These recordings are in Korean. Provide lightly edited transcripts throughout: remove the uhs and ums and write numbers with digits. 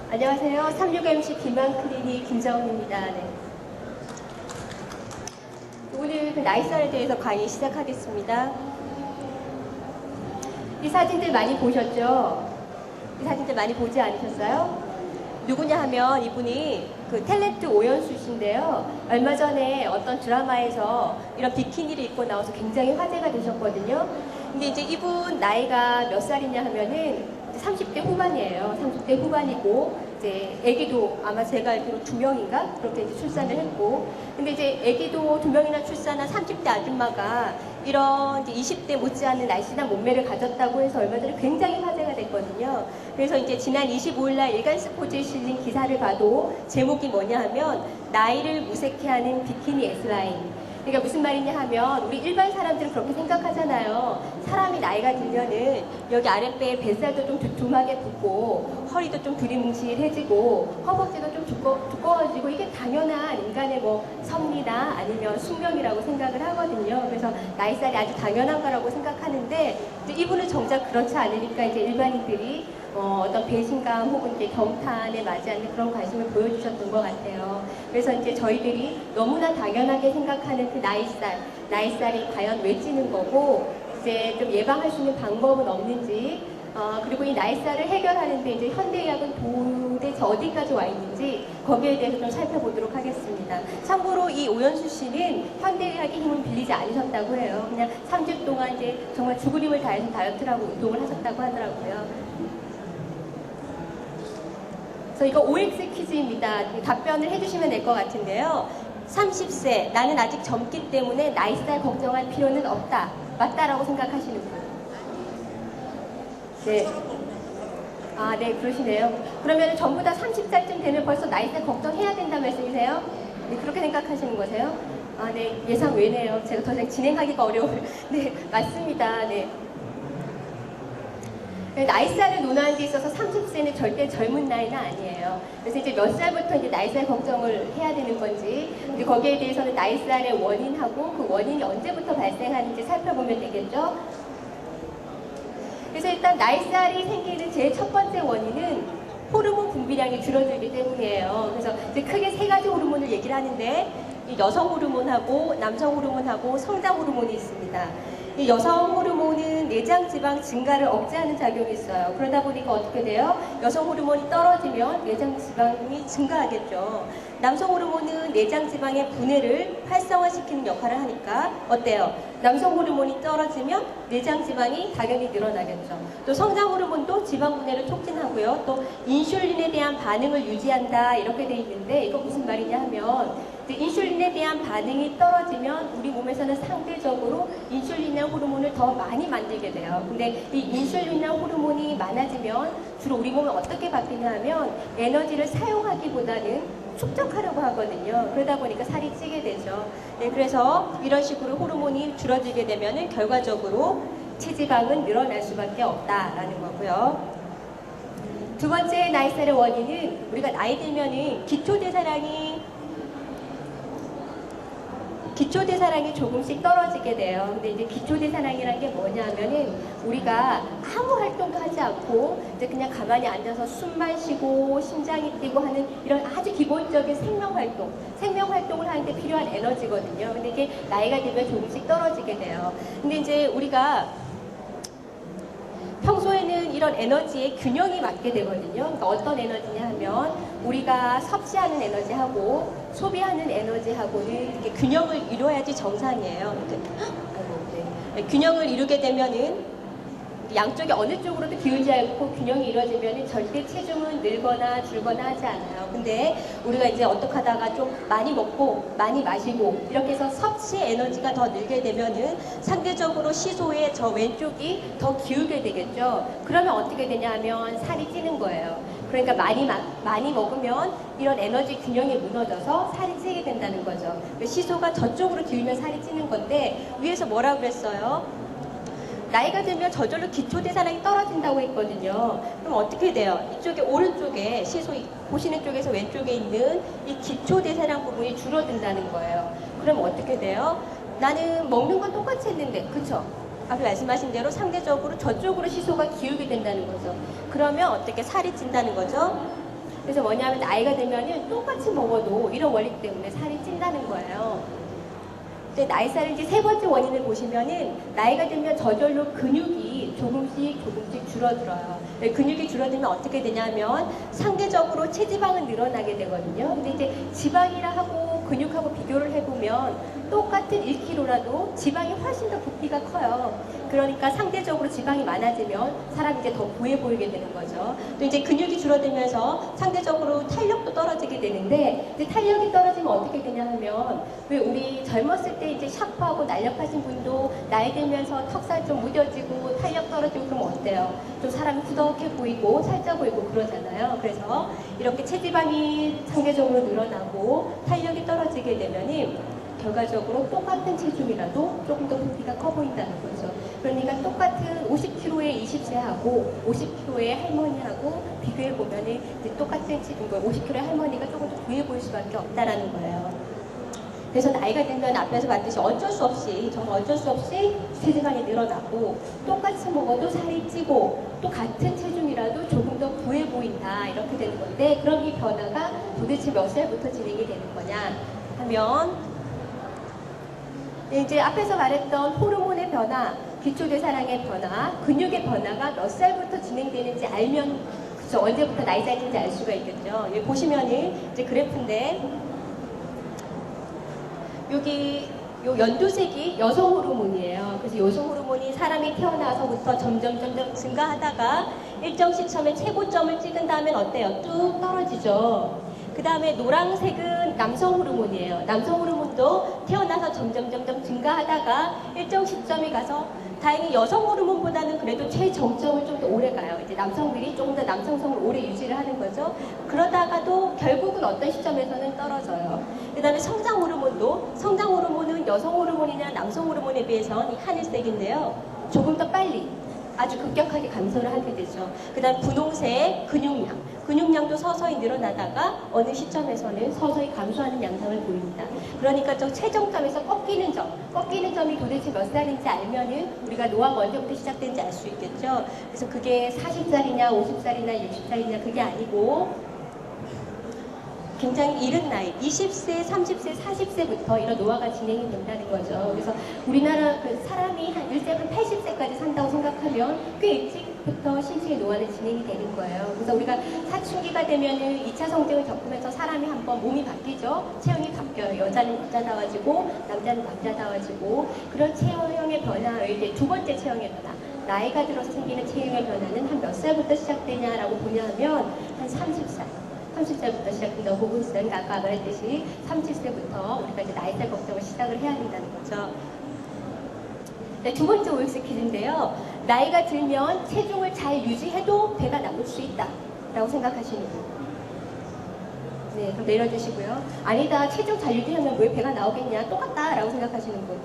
안녕하세요. 36MC 비만클리닉 김정은입니다. 네. 오늘 그 나이살에 대해서 강의 시작하겠습니다. 이 사진들 많이 보셨죠? 이 사진들 많이 보지 않으셨어요? 누구냐 하면 이분이 그 탤런트 오연수 씨인데요. 얼마 전에 어떤 드라마에서 이런 비키니를 입고 나와서 굉장히 화제가 되셨거든요. 근데 이제 이분 나이가 몇 살이냐 하면은 30대 후반이에요. 30대 후반이고, 이제 아기도 아마 제가 알기로 2명인가? 그렇게 이제 출산을 했고. 근데 이제 아기도 2명이나 출산한 30대 아줌마가 이런 이제 20대 못지않은 날씬한 몸매를 가졌다고 해서 얼마 전에 굉장히 화제가 됐거든요. 그래서 이제 지난 25일날 일간스포츠에 실린 기사를 봐도 제목이 뭐냐 하면 나이를 무색해 하는 비키니 S라인. 그러니까 무슨 말이냐 하면 우리 일반 사람들은 그렇게 생각하잖아요. 사람이 나이가 들면은 여기 아랫배에 뱃살도 좀 두툼하게 붙고 허리도 좀 두리뭉실해지고 허벅지도 좀 두꺼워지고 이게 당연한 인간의 뭐 섭리나 아니면 숙명이라고 생각을 하거든요. 그래서 나이살이 아주 당연한 거라고 생각하는데 이제 이분은 정작 그렇지 않으니까 이제 일반인들이 어떤 배신감 혹은 이제 경탄에 맞이하는 그런 관심을 보여주셨던 것 같아요. 그래서 이제 저희들이 너무나 당연하게 생각하는 그 나이살이 과연 왜 찌는 거고, 이제 좀 예방할 수 있는 방법은 없는지, 그리고 이 나이살을 해결하는데 이제 현대의학은 도대체 어디까지 와 있는지 거기에 대해서 좀 살펴보도록 하겠습니다. 참고로 이 오연수 씨는 현대의학의 힘을 빌리지 않으셨다고 해요. 그냥 3주 동안 이제 정말 죽을 힘을 다해서 다이어트라고 운동을 하셨다고 하더라고요. 그래서 이거 OX 퀴즈입니다. 답변을 해주시면 될 것 같은데요. 30세, 나는 아직 젊기 때문에 나이살 걱정할 필요는 없다. 맞다라고 생각하시는 분? 네. 아, 네, 그러시네요. 그러면 전부 다 30살쯤 되면 벌써 나이살 걱정해야 된다는 말씀이세요? 네, 그렇게 생각하시는 거세요? 아, 네, 예상 외네요. 제가 더 이상 진행하기가 어려워요. 네, 맞습니다. 네. 나이살을 논하는 데 있어서 30세는 절대 젊은 나이는 아니에요. 그래서 이제 몇 살부터 이제 나이살 걱정을 해야 되는 건지, 이제 거기에 대해서는 나이살의 원인하고 그 원인이 언제부터 발생하는지 살펴보면 되겠죠. 그래서 일단 나이살이 생기는 제일 첫 번째 원인은 호르몬 분비량이 줄어들기 때문이에요. 그래서 이제 크게 3가지 호르몬을 얘기를 하는데, 이 여성 호르몬하고 남성 호르몬하고 성장 호르몬이 있습니다. 이 여성 호르몬은 내장 지방 증가를 억제하는 작용이 있어요. 그러다 보니까 어떻게 돼요? 여성 호르몬이 떨어지면 내장 지방이 증가하겠죠. 남성 호르몬은 내장 지방의 분해를 활성화시키는 역할을 하니까 어때요? 남성 호르몬이 떨어지면 내장 지방이 당연히 늘어나겠죠. 또 성장 호르몬도 지방 분해를 촉진하고요. 또 인슐린에 대한 반응을 유지한다 이렇게 돼 있는데, 이거 무슨 말이냐 하면 인슐린에 대한 반응이 떨어지면 우리 몸에서는 상대적으로 인슐린이라는 호르몬을 더 많이 만들게 돼요. 근데 이 인슐린이라는 호르몬이 많아지면 주로 우리 몸은 어떻게 바뀌냐 하면 에너지를 사용하기보다는 축적하려고 하거든요. 그러다 보니까 살이 찌게 되죠. 네, 그래서 이런 식으로 호르몬이 줄어들게 되면 결과적으로 체지방은 늘어날 수밖에 없다라는 거고요. 두 번째 나이살의 원인은 우리가 나이 들면은 기초대사량이 조금씩 떨어지게 돼요. 근데 이제 기초대사량이라는 게 뭐냐면은 우리가 아무 활동도 하지 않고 이제 그냥 가만히 앉아서 숨만 쉬고 심장이 뛰고 하는 이런 아주 기본적인 생명활동을 하는데 필요한 에너지거든요. 근데 이게 나이가 들면 조금씩 떨어지게 돼요. 근데 이제 우리가 평소에는 이런 에너지의 균형이 맞게 되거든요. 그러니까 어떤 에너지냐 하면 우리가 섭취하는 에너지하고 소비하는 에너지하고는 이렇게 균형을 이루어야지 정상이에요. 균형을 이루게 되면은 양쪽이 어느 쪽으로도 기울지 않고 균형이 이루어지면 절대 체중은 늘거나 줄거나 하지 않아요. 근데 우리가 이제 어떻게 하다가 좀 많이 먹고 많이 마시고 이렇게 해서 섭취 에너지가 더 늘게 되면은 상대적으로 시소의 저 왼쪽이 더 기울게 되겠죠. 그러면 어떻게 되냐 하면 살이 찌는 거예요. 그러니까 많이 먹으면 이런 에너지 균형이 무너져서 살이 찌게 된다는 거죠. 시소가 저쪽으로 기울면 살이 찌는 건데, 위에서 뭐라고 그랬어요? 나이가 들면 저절로 기초대사량이 떨어진다고 했거든요. 그럼 어떻게 돼요? 이쪽에 오른쪽에 시소 보시는 쪽에서 왼쪽에 있는 이 기초대사량 부분이 줄어든다는 거예요. 그럼 어떻게 돼요? 나는 먹는 건 똑같이 했는데, 그쵸? 앞에 말씀하신 대로 상대적으로 저쪽으로 시소가 기울게 된다는 거죠. 그러면 어떻게 살이 찐다는 거죠? 그래서 뭐냐면 나이가 들면은 똑같이 먹어도 이런 원리 때문에 살이 찐다는 거예요. 근데 나이살을 이제 세 번째 원인을 보시면은 나이가 들면 저절로 근육이 조금씩 줄어들어요. 근육이 줄어들면 어떻게 되냐면 상대적으로 체지방은 늘어나게 되거든요. 근데 이제 지방이라 하고 근육하고 비교를 해보면 똑같은 1kg라도 지방이 훨씬 더 부피가 커요. 그러니까 상대적으로 지방이 많아지면 사람이 이제 더 부해 보이게 되는 거죠. 또 이제 근육이 줄어들면서 상대적으로 탄력도 떨어지게 되는데, 이제 탄력이 떨어지면 어떻게 되냐 하면, 왜 우리 젊었을 때 이제 샤프하고 날렵하신 분도 나이 들면서 턱살 좀 무뎌지고 탄력 떨어지고 그러면 어때요? 좀 사람이 후덕해 보이고 살쪄 보이고 그러잖아요. 그래서 이렇게 체지방이 상대적으로 늘어나고 탄력이 떨어지게 되면은 결과적으로 똑같은 체중이라도 조금 더 부피가 커 보인다는 거죠. 그러니까 똑같은 50kg의 20세하고 50kg의 할머니하고 비교해 보면은 똑같은 체중, 50kg의 할머니가 조금 더 부해 보일 수밖에 없다라는 거예요. 그래서 나이가 들면 앞에서 봤듯이 어쩔 수 없이, 정말 어쩔 수 없이 체지방이 늘어나고 똑같이 먹어도 살이 찌고 또 같은 체중이라도 조금 더 부해 보인다, 이렇게 되는 건데, 그럼 이 변화가 도대체 몇 살부터 진행이 되는 거냐 하면, 이제 앞에서 말했던 호르몬의 변화, 기초대사량의 변화, 근육의 변화가 몇 살부터 진행되는지 알면, 그쵸, 언제부터 나이 살인지 알 수가 있겠죠. 여기 보시면은 이제 그래프인데, 여기 요 연두색이 여성 호르몬이에요. 그래서 여성 호르몬이 사람이 태어나서부터 점점 증가하다가 일정 시점에 최고점을 찍은 다음엔 어때요? 뚝 떨어지죠. 그 다음에 노란색은 남성 호르몬이에요. 남성 호르몬도 태어나서 점점 증가하다가 일정 시점에 가서 다행히 여성 호르몬보다는 그래도 최정점을 좀 더 오래 가요. 이제 남성들이 조금 더 남성성을 오래 유지를 하는 거죠. 그러다가도 결국은 어떤 시점에서는 떨어져요. 그 다음에 성장 호르몬도, 성장 호르몬은 여성 호르몬이나 남성 호르몬에 비해서는 이 하늘색인데요. 조금 더 빨리, 아주 급격하게 감소를 하게 되죠. 그 다음 분홍색 근육량, 근육량도 서서히 늘어나다가 어느 시점에서는 서서히 감소하는 양상을 보입니다. 그러니까 저 최종점에서 꺾이는 점이 도대체 몇 살인지 알면은 우리가 노화가 언제부터 시작된지 알 수 있겠죠. 그래서 그게 40살이냐 50살이냐 60살이냐 그게 아니고 굉장히 이른 나이, 20세, 30세, 40세부터 이런 노화가 진행이 된다는 거죠. 그래서 우리나라 그 사람이 한 80세까지 산다고 생각하면 꽤 일찍부터 신체의 노화는 진행이 되는 거예요. 그래서 우리가 사춘기가 되면은 2차 성장을 겪으면서 사람이 한번 몸이 바뀌죠. 체형이 바뀌어요. 여자는 여자다워지고 남자는 남자다워지고, 그런 체형의 변화를 이제 두 번째 체형의 변화. 나이가 들어서 생기는 체형의 변화는 한 몇 살부터 시작되냐라고 보냐면 한 30살부터 시작된다고 보고 있어요. 그러니까 아까 말했듯이 30세부터 우리가 이제 나이살 걱정을 시작을 해야 된다는 거죠. 네, 두 번째 OX 퀴즈인데요. 나이가 들면 체중을 잘 유지해도 배가 나올 수 있다 라고 생각하시는 분. 네, 그럼 내려주시고요. 아니다, 체중 잘 유지하면 왜 배가 나오겠냐, 똑같다 라고 생각하시는 분.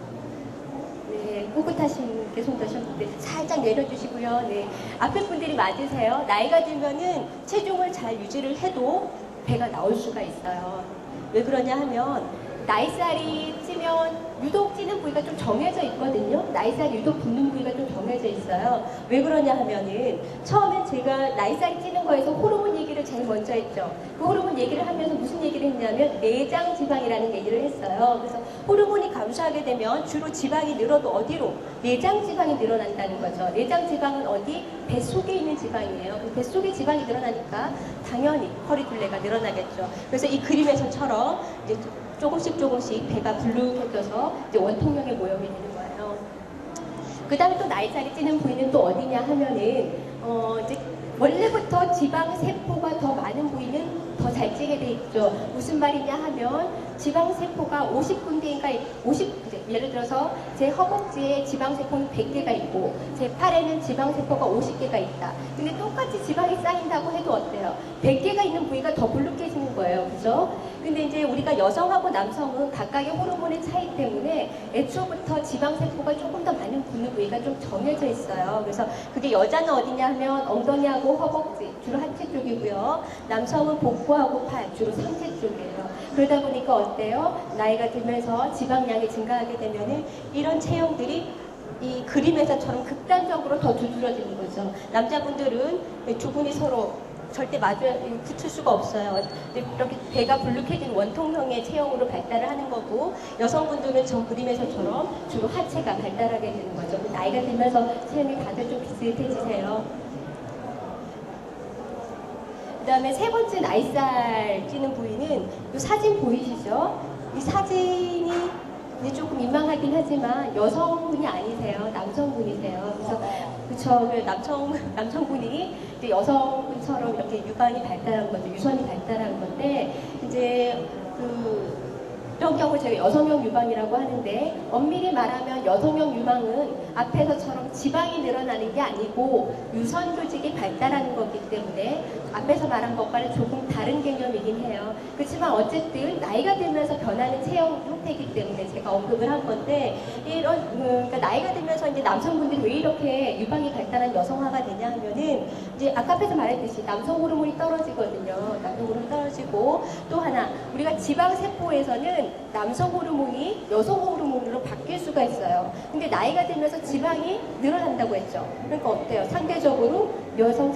네, 꿋꿋하신 분께 손 드셨는데 살짝 내려주시고요. 네, 앞에 분들이 맞으세요. 나이가 들면은 체중을 잘 유지를 해도 배가 나올 수가 있어요. 왜 그러냐 하면 나이살이 찌면 유독 찌는 부위가 좀 정해져 있거든요. 나이살이 유독 붙는 부위가 좀 정해져 있어요. 왜 그러냐 하면은 처음에 제가 나이살이 찌는 거에서 호르몬 얘기를 제일 먼저 했죠. 그 호르몬 얘기를 하면서 무슨 얘기를 했냐면 내장 지방이라는 얘기를 했어요. 그래서 호르몬이 감소하게 되면 주로 지방이 늘어도 어디로? 내장 지방이 늘어난다는 거죠. 내장 지방은 어디? 뱃속에 있는 지방이에요. 뱃속에 지방이 늘어나니까 당연히 허리둘레가 늘어나겠죠. 그래서 이 그림에서처럼 이제 조금씩 배가 불룩해져서 이제 원통형의 모형이 되는 거예요. 그 다음에 또 나이살이 찌는 부위는 또 어디냐 하면은 이제 원래부터 지방 세포가 더 많은 부위는 더 잘 찌게 돼 있죠. 무슨 말이냐 하면 지방 세포가 50군데인가 예를 들어서 제 허벅지에 지방 세포는 100개가 있고 제 팔에는 지방 세포가 50개가 있다. 근데 똑같이 지방이 쌓인다고 해도 어때요? 100개가 있는 부위가 더 불룩해지는 거예요. 그죠? 근데 이제 우리가 여성하고 남성은 각각의 호르몬의 차이 때문에 애초부터 지방세포가 조금 더 많은 부위가 좀 정해져 있어요. 그래서 그게 여자는 어디냐 하면 엉덩이하고 허벅지, 주로 하체 쪽이고요. 남성은 복부하고 팔, 주로 상체 쪽이에요. 그러다 보니까 어때요? 나이가 들면서 지방량이 증가하게 되면은 이런 체형들이 이 그림에서처럼 극단적으로 더 두드러지는 거죠. 남자분들은 두 분이 서로 절대 붙을 수가 없어요. 이렇게 배가 불룩해진 원통형의 체형으로 발달을 하는 거고, 여성분들은 저 그림에서처럼 주로 하체가 발달하게 되는 거죠. 나이가 들면서 체형이 다들 좀 비슷해지세요. 그 다음에 세 번째 나이살 찌는 부위는 이 사진 보이시죠? 이 사진이 이제 조금 민망하긴 하지만 여성분이 아니세요. 남성분이세요. 그래서 그쵸, 남성분이 이제 여성분처럼 이렇게 유관이 발달한 거죠. 유선이 발달한 건데 이제 이런 경우 제가 여성형 유방이라고 하는데, 엄밀히 말하면 여성형 유방은 앞에서처럼 지방이 늘어나는 게 아니고 유선 조직이 발달하는 거기 때문에 앞에서 말한 것과는 조금 다른 개념이긴 해요. 그렇지만 어쨌든 나이가 들면서 변하는 체형 형태이기 때문에 제가 언급을 한 건데, 그러니까 나이가 들면서 이제 남성분들이 왜 이렇게 유방이 발달한 여성화가 되냐 하면은, 이제 아까 앞에서 말했듯이 남성 호르몬이 떨어지거든요. 남성 호르몬이 떨어지고, 또 하나 우리가 지방 세포에서는 남성 호르몬이 여성 호르몬으로 바뀔 수가 있어요. 근데 나이가 들면서 지방이 늘어난다고 했죠. 그러니까 어때요? 상대적으로 여성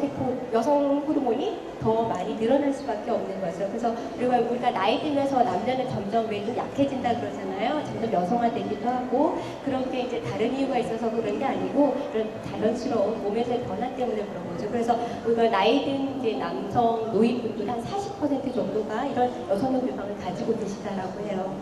호르몬이 더 많이 늘어날 수밖에 없는 거죠. 그래서 우리가 나이 들면서 남자는 점점 왜 좀 약해진다 그러잖아요. 점점 여성화되기도 하고, 그런 게 이제 다른 이유가 있어서 그런 게 아니고 이런 자연스러운 몸에서의 변화 때문에 그런 거죠. 그래서 우리가 나이 든 이제 남성 노인분들 한 40% 정도가 이런 여성형 유방을 가지고 계시다라고 해요.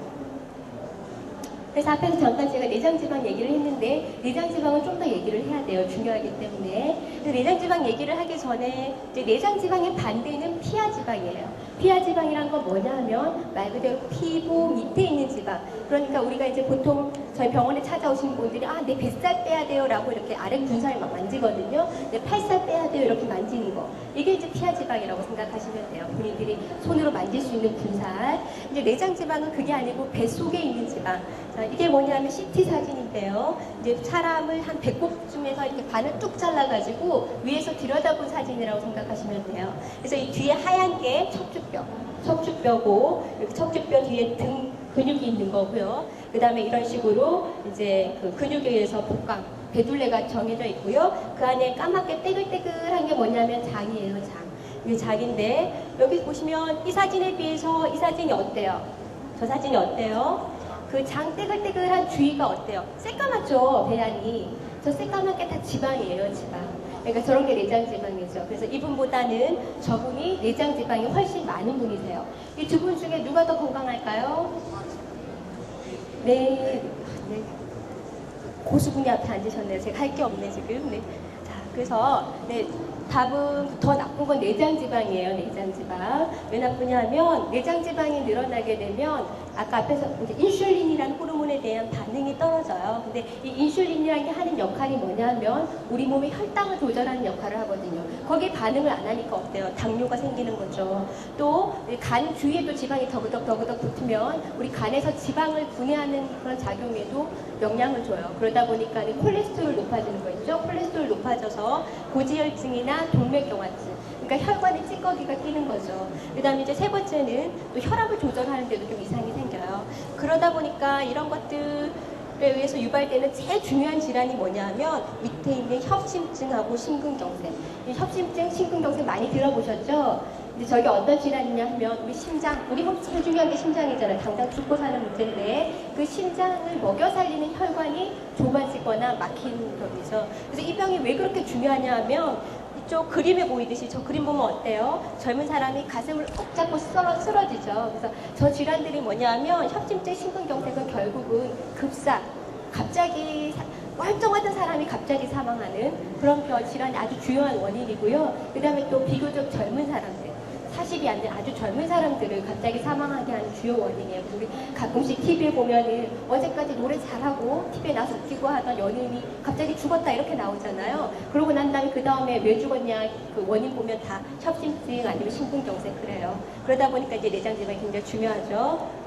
그래서 앞에서 잠깐 제가 내장지방 얘기를 했는데, 내장지방은 좀 더 얘기를 해야 돼요. 중요하기 때문에. 내장지방 얘기를 하기 전에 이제 내장지방의 반대는 피하지방이에요. 피하지방이란 건 뭐냐 하면 말 그대로 피부 밑에 있는 지방. 그러니까 우리가 이제 보통 저희 병원에 찾아오시는 분들이 내 뱃살 빼야 돼요 라고 이렇게 아래 군살을 막 만지거든요. 내 팔살 빼야 돼요 이렇게 만지는 거. 이게 이제 피하지방이라고 생각하시면 돼요. 본인들이 손으로 만질 수 있는 군살. 이제 내장지방은 그게 아니고 뱃속에 있는 지방. 자, 이게 뭐냐면 CT 사진인데요. 이제 사람을 한 100곡쯤에서 이렇게 반을 뚝 잘라가지고 위에서 들여다본 사진이라고 생각하시면 돼요. 그래서 이 뒤에 하얀 게 척추뼈고, 이렇게 척추뼈 뒤에 등 근육이 있는 거고요. 그 다음에 이런 식으로 이제 그 근육에 의해서 복강, 배둘레가 정해져 있고요. 그 안에 까맣게 떼글떼글한 게 뭐냐면 장이에요, 장. 이게 장인데, 여기 보시면 이 사진에 비해서 이 사진이 어때요? 저 사진이 어때요? 그 장 떼글떼글한 주위가 어때요? 새까맣죠, 배안이. 저 새까맣 게 다 지방이에요, 지방. 그러니까 저런 게 내장지방이죠. 그래서 이분보다는 저분이 내장지방이 훨씬 많은 분이세요. 이 두 분 중에 누가 더 건강할까요? 네. 고수분이 앞에 앉으셨네요. 제가 할 게 없네, 지금. 네. 자, 그래서, 답은 더 나쁜 건 내장지방이에요, 내장지방. 왜 나쁘냐 하면, 내장지방이 늘어나게 되면, 아까 앞에서 이제 인슐린이라는 호르몬에 대한 반응이 떨어져요. 근데 이 인슐린이라는 게 하는 역할이 뭐냐면, 우리 몸의 혈당을 조절하는 역할을 하거든요. 거기에 반응을 안 하니까 어때요? 당뇨가 생기는 거죠. 또, 간 주위에도 지방이 더그덕 붙으면, 우리 간에서 지방을 분해하는 그런 작용에도 영향을 줘요. 그러다 보니까 콜레스테롤 높아지는 거 있죠? 콜레스테롤 높아져서 고지혈증이나 동맥경화증, 그러니까 혈관에 찌꺼기가 끼는 거죠. 그 다음에 이제 세 번째는 또 혈압을 조절하는데도 좀 이상이 생겨요. 그러다 보니까 이런 것들에 의해서 유발되는 제일 중요한 질환이 뭐냐면 밑에 있는 협심증하고 심근경색. 이 협심증, 심근경색 많이 들어보셨죠? 근데 저게 어떤 질환이냐 하면 우리 심장, 우리 몸 제일 중요한 게 심장이잖아요. 당장 죽고 사는 문제인데 그 심장을 먹여 살리는 혈관이 좁아지거나 막히는 병이죠. 그래서 이 병이 왜 그렇게 중요하냐 하면 이쪽 그림에 보이듯이 저 그림 보면 어때요? 젊은 사람이 가슴을 꼭 잡고 쓰러지죠. 그래서 저 질환들이 뭐냐 하면 협심증, 심근경색은 결국은 갑자기 멀쩡하던 사람이 갑자기 사망하는 그런 질환이 아주 주요한 원인이고요. 그 다음에 또 비교적 젊은 사람들, 40이 안 된 아주 젊은 사람들을 갑자기 사망하게 하는 주요 원인이에요. 우리 가끔씩 TV에 보면은 어제까지 노래 잘하고 TV에 나서 웃기고 하던 연예인이 갑자기 죽었다 이렇게 나오잖아요. 그러고 난 다음에 그 다음에 왜 죽었냐 그 원인 보면 다 협심증 아니면 심근경색 그래요. 그러다 보니까 이제 내장지방이 굉장히 중요하죠.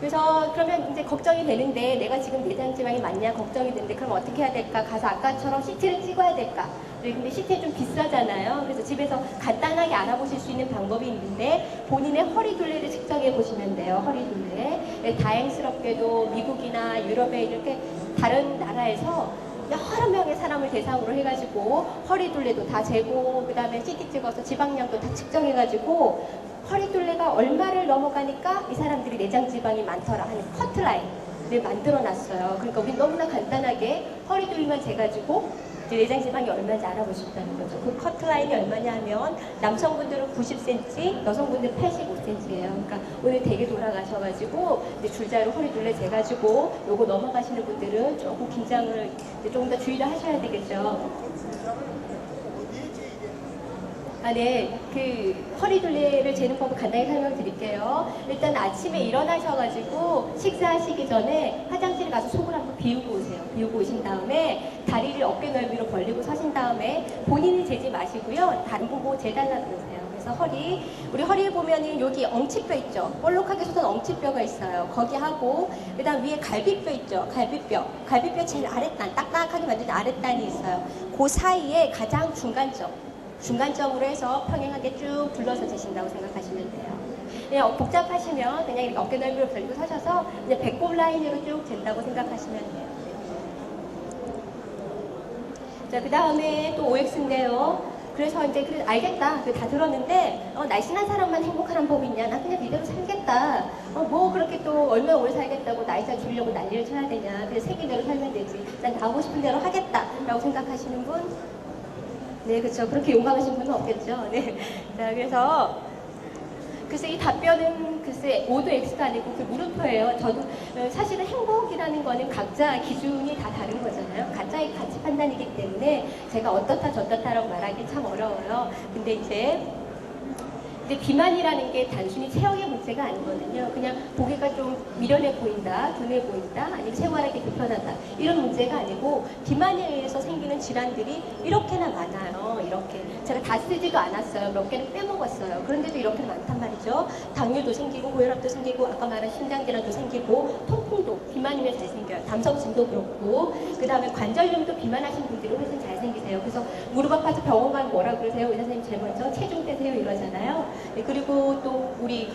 그래서 그러면 이제 걱정이 되는데 내가 지금 내장지방이 많냐 걱정이 되는데 그럼 어떻게 해야 될까? 가서 아까처럼 CT를 찍어야 될까? 근데 CT는 좀 비싸잖아요. 그래서 집에서 간단하게 알아보실 수 있는 방법이 있는데 본인의 허리둘레를 측정해 보시면 돼요. 허리둘레. 다행스럽게도 미국이나 유럽에 이렇게 다른 나라에서 여러 명의 사람을 대상으로 해가지고 허리둘레도 다 재고 그 다음에 CT 찍어서 지방량도 다 측정해가지고 허리둘레가 얼마를 넘어가니까 이 사람들이 내장지방이 많더라 하는 커트라인을 만들어놨어요. 그러니까 우리 너무나 간단하게 허리둘레만 재가지고 내장지방이 얼마인지 알아볼 수 있다는 거죠. 그 커트라인이 얼마냐 하면 남성분들은 90cm, 여성분들은 85cm예요. 그러니까 오늘 되게 돌아가셔가지고 줄자로 허리둘레 재가지고 요거 넘어가시는 분들은 조금 긴장을 조금 더 주의를 하셔야 되겠죠. 네. 그 허리둘레를 재는 법을 간단히 설명드릴게요. 일단 아침에 일어나셔가지고 식사하시기 전에 화장실에 가서 속을 한번 비우고 오세요. 비우고 오신 다음에 다리를 어깨 넓이로 벌리고 서신 다음에 본인이 재지 마시고요. 다른 보고 재달라고 그러세요. 그래서 우리 허리에 보면은 여기 엉치뼈 있죠. 볼록하게 솟은 엉치뼈가 있어요. 거기 하고 그 다음 위에 갈비뼈 있죠. 갈비뼈 제일 아랫단, 딱딱하게 만든 아랫단이 있어요. 그 사이에 가장 중간점으로 해서 평행하게 쭉 둘러서 재신다고 생각하시면 돼요. 그냥 복잡하시면 그냥 이렇게 어깨 넓이로 벌리고 서셔서 그냥 배꼽 라인으로 쭉 잰다고 생각하시면 돼요. 자, 그 다음에 또 OX인데요. 그래서 이제 알겠다. 다 들었는데 날씬한 사람만 행복한 법이 있냐? 나 그냥 이대로 살겠다. 뭐 그렇게 또 얼마나 오래 살겠다고 나이차 줄이려고 난리를 쳐야 되냐? 그냥 생기대로 살면 되지. 난 나오고 싶은 대로 하겠다라고 생각하시는 분? 네, 그렇죠. 그렇게 용감하신 분은 없겠죠. 네. 자, 글쎄 이 답변은 글쎄 모두 X가 아니고 그 물음표예요. 저도 사실은 행복이라는 거는 각자 기준이 다 다른 거잖아요. 각자의 가치 판단이기 때문에 제가 어떻다 저떻다라고 말하기 참 어려워요. 근데 비만이라는 게 단순히 체형의 문제가 아니거든요. 그냥 보기가 좀 미련해 보인다, 둔해 보인다, 아니면 생활하기 불편하다 이런 문제가 아니고 비만에 의해서 생기는 질환들이 이렇게나 많아요. 이렇게 제가 다 쓰지도 않았어요. 몇 개는 빼먹었어요. 그런데도 이렇게 많단 말이죠. 당뇨도 생기고 고혈압도 생기고 아까 말한 심장질환도 생기고 통풍도 비만이면 잘 생겨요. 담성증도 그렇고 그 다음에 관절염도 비만하신 분들이 훨씬 잘 생기세요. 그래서 무릎 아파서 병원 가면 뭐라 그러세요? 의사 선생님 제일 먼저 체중 빼세요 이러잖아요. 네, 그리고 또 우리